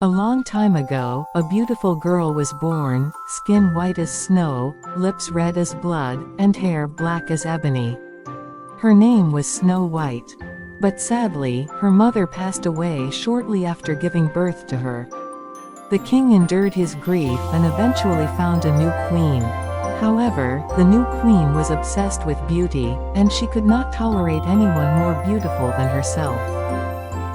A long time ago, a beautiful girl was born, skin white as snow, lips red as blood, and hair black as ebony. Her name was Snow White. But sadly, her mother passed away shortly after giving birth to her. The king endured his grief and eventually found a new queen. However, the new queen was obsessed with beauty, and she could not tolerate anyone more beautiful than herself.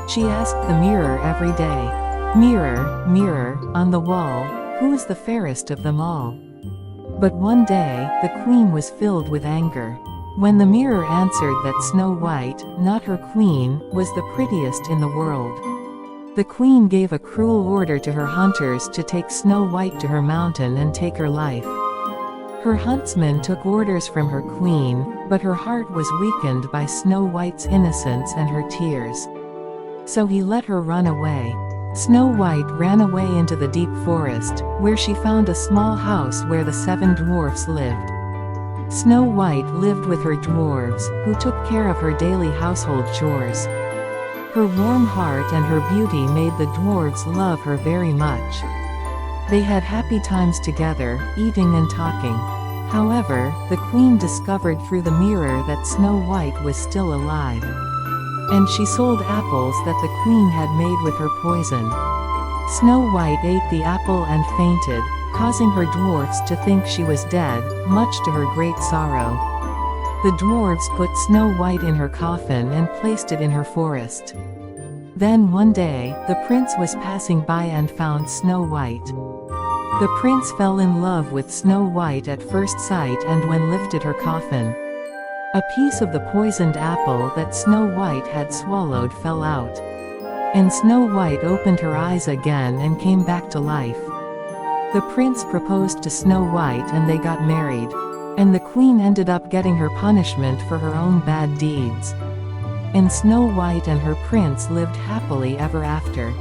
She asked the mirror every day, "Mirror, mirror, on the wall, who is the fairest of them all?" But one day, the queen was filled with anger. When the mirror answered that Snow White, not her queen, was the prettiest in the world. The queen gave a cruel order to her hunters to take Snow White to her mountain and take her life. Her huntsmen took orders from her queen, but her heart was weakened by Snow White's innocence and her tears. So he let her run away. Snow White ran away into the deep forest, where she found a small house where the 7 dwarfs lived. Snow White lived with her dwarves, who took care of her daily household chores. Her warm heart and her beauty made the dwarves love her very much. They had happy times together, eating and talking. However, the queen discovered through the mirror that Snow White was still alive. And she sold apples that the queen had made with her poison. Snow White ate the apple and fainted, causing her dwarfs to think she was dead, much to her great sorrow. The dwarves put Snow White in her coffin and placed it in her forest. Then one day, the prince was passing by and found Snow White. The prince fell in love with Snow White at first sight, and when lifted her coffin, a piece of the poisoned apple that Snow White had swallowed fell out. And Snow White opened her eyes again and came back to life. The prince proposed to Snow White and they got married. And the queen ended up getting her punishment for her own bad deeds. And Snow White and her prince lived happily ever after.